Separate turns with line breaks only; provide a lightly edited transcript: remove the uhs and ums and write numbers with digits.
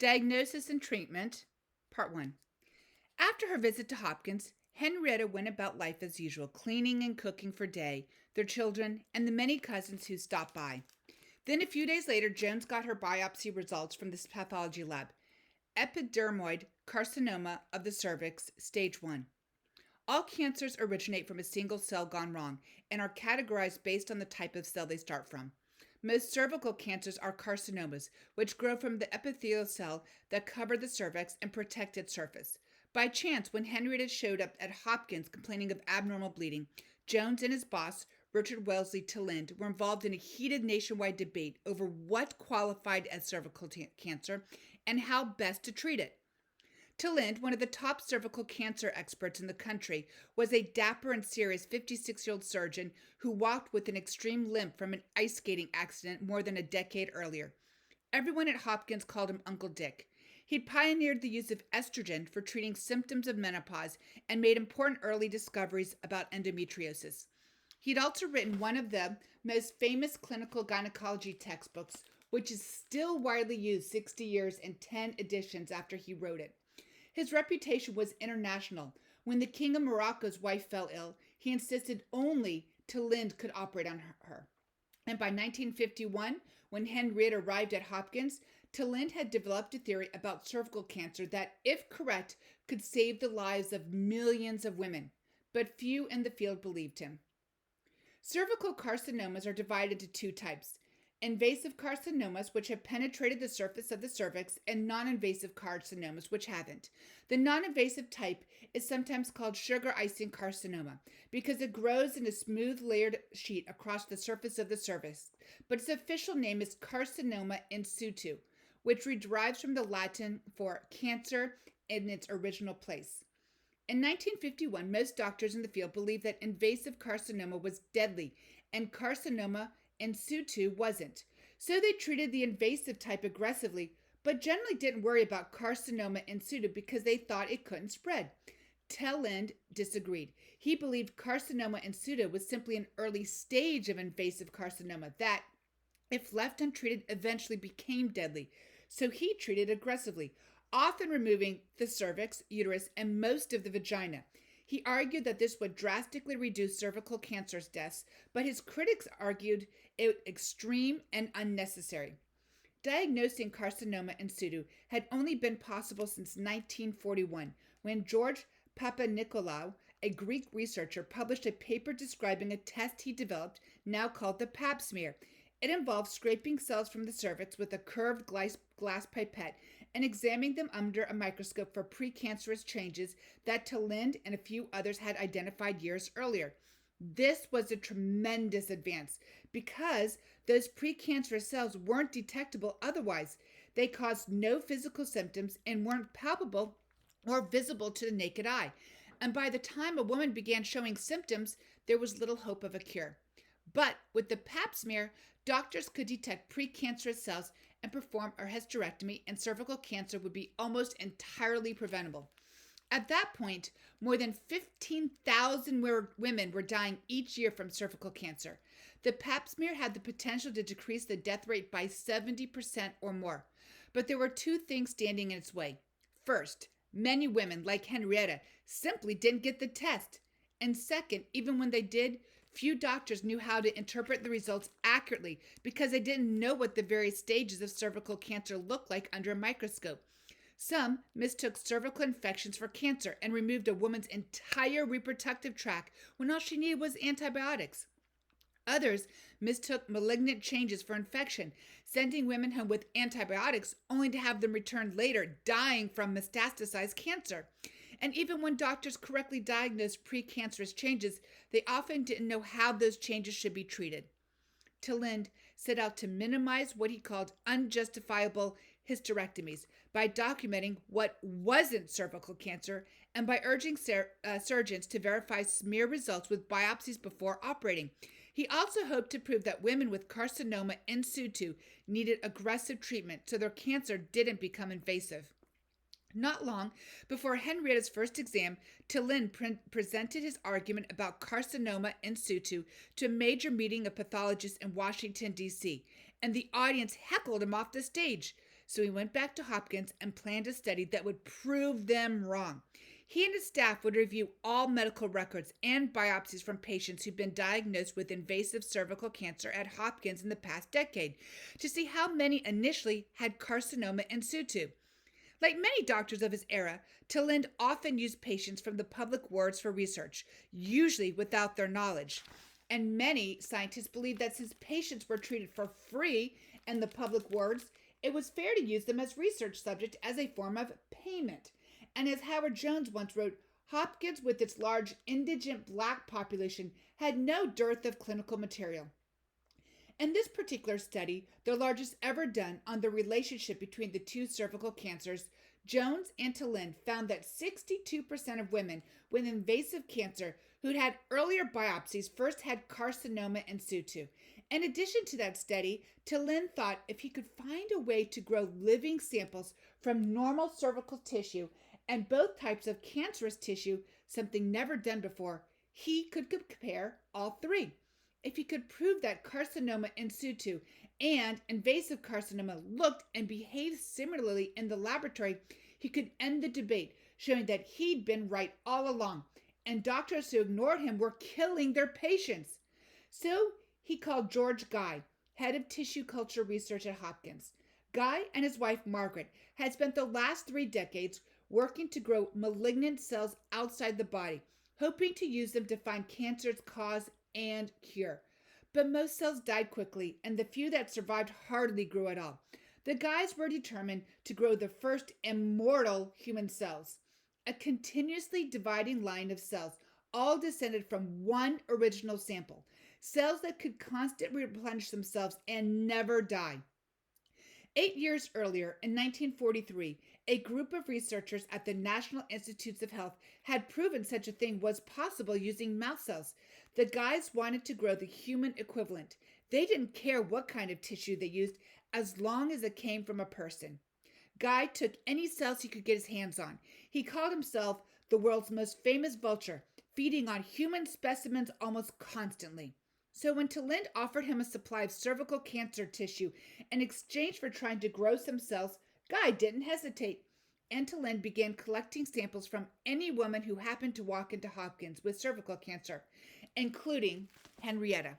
Diagnosis and Treatment, Part 1. After her visit to Hopkins, Henrietta went about life as usual, cleaning and cooking for Day, their children, and the many cousins who stopped by. Then a few days later, Jones got her biopsy results from the pathology lab. Epidermoid carcinoma of the cervix, stage 1. All cancers originate from a single cell gone wrong and are categorized based on the type of cell they start from. Most cervical cancers are carcinomas, which grow from the epithelial cell that cover the cervix and protect its surface. By chance, when Henrietta showed up at Hopkins complaining of abnormal bleeding, Jones and his boss, Richard Wellesley Tilland, were involved in a heated nationwide debate over what qualified as cervical cancer and how best to treat it. Tilland, one of the top cervical cancer experts in the country, was a dapper and serious 56-year-old surgeon who walked with an extreme limp from an ice skating accident more than a decade earlier. Everyone at Hopkins called him Uncle Dick. He'd pioneered the use of estrogen for treating symptoms of menopause and made important early discoveries about endometriosis. He'd also written one of the most famous clinical gynecology textbooks, which is still widely used 60 years and 10 editions after he wrote it. His reputation was international. When the King of Morocco's wife fell ill, he insisted only Tilland could operate on her. And by 1951, when Henrietta arrived at Hopkins, Tilland had developed a theory about cervical cancer that, if correct, could save the lives of millions of women. But few in the field believed him. Cervical carcinomas are divided into two types: invasive carcinomas, which have penetrated the surface of the cervix, and non-invasive carcinomas, which haven't. The non-invasive type is sometimes called sugar icing carcinoma because it grows in a smooth layered sheet across the surface of the cervix, but its official name is carcinoma in situ, which derives from the Latin for cancer in its original place. In 1951, most doctors in the field believed that invasive carcinoma was deadly and carcinoma in situ wasn't. So they treated the invasive type aggressively, but generally didn't worry about carcinoma in situ because they thought it couldn't spread. Tilland disagreed. He believed carcinoma in situ was simply an early stage of invasive carcinoma that, if left untreated, eventually became deadly. So he treated aggressively, often removing the cervix, uterus, and most of the vagina. He argued that this would drastically reduce cervical cancer deaths, but his critics argued it extreme and unnecessary. Diagnosing carcinoma in situ had only been possible since 1941, when George Papanikolaou, a Greek researcher, published a paper describing a test he developed, now called the Pap smear. It involved scraping cells from the cervix with a curved glass pipette and examining them under a microscope for precancerous changes that Tilland and a few others had identified years earlier. This was a tremendous advance because those precancerous cells weren't detectable otherwise. They caused no physical symptoms and weren't palpable or visible to the naked eye. And by the time a woman began showing symptoms, there was little hope of a cure. But with the Pap smear, doctors could detect precancerous cells and perform a hysterectomy, and cervical cancer would be almost entirely preventable. At that point, more than 15,000 women were dying each year from cervical cancer. The Pap smear had the potential to decrease the death rate by 70% or more. But there were two things standing in its way. First, many women, like Henrietta, simply didn't get the test. And second, even when they did, few doctors knew how to interpret the results accurately because they didn't know what the various stages of cervical cancer looked like under a microscope. Some mistook cervical infections for cancer and removed a woman's entire reproductive tract when all she needed was antibiotics. Others mistook malignant changes for infection, sending women home with antibiotics only to have them returned later, dying from metastasized cancer. And even when doctors correctly diagnosed precancerous changes, they often didn't know how those changes should be treated. Tilland set out to minimize what he called unjustifiable hysterectomies by documenting what wasn't cervical cancer and by urging surgeons to verify smear results with biopsies before operating. He also hoped to prove that women with carcinoma in situ needed aggressive treatment so their cancer didn't become invasive. Not long before Henrietta's first exam, Tilland presented his argument about carcinoma in situ to a major meeting of pathologists in Washington, D.C., and the audience heckled him off the stage. So he went back to Hopkins and planned a study that would prove them wrong. He and his staff would review all medical records and biopsies from patients who'd been diagnosed with invasive cervical cancer at Hopkins in the past decade to see how many initially had carcinoma in situ. Like many doctors of his era, Talend often used patients from the public wards for research, usually without their knowledge. And many scientists believe that since patients were treated for free in the public wards, it was fair to use them as research subjects as a form of payment. And as Howard Jones once wrote, Hopkins, with its large indigent black population, had no dearth of clinical material. In this particular study, the largest ever done on the relationship between the two cervical cancers, Jones and Talend found that 62% of women with invasive cancer who'd had earlier biopsies first had carcinoma in situ. In addition to that study, Talend thought if he could find a way to grow living samples from normal cervical tissue and both types of cancerous tissue, something never done before, he could compare all three. If he could prove that carcinoma in situ and invasive carcinoma looked and behaved similarly in the laboratory, he could end the debate, showing that he'd been right all along, and doctors who ignored him were killing their patients. So he called George Guy, head of tissue culture research at Hopkins. Guy and his wife Margaret had spent the last 3 decades working to grow malignant cells outside the body, hoping to use them to find cancer's cause and cure. But most cells died quickly, and the few that survived hardly grew at all. The guys were determined to grow the first immortal human cells, a continuously dividing line of cells, all descended from one original sample, cells that could constantly replenish themselves and never die. 8 years earlier, in 1943, a group of researchers at the National Institutes of Health had proven such a thing was possible using mouse cells. The guys wanted to grow the human equivalent. They didn't care what kind of tissue they used as long as it came from a person. Guy took any cells he could get his hands on. He called himself the world's most famous vulture, feeding on human specimens almost constantly. So when Talend offered him a supply of cervical cancer tissue in exchange for trying to grow some cells, Guy didn't hesitate. And Talend began collecting samples from any woman who happened to walk into Hopkins with cervical cancer, including Henrietta.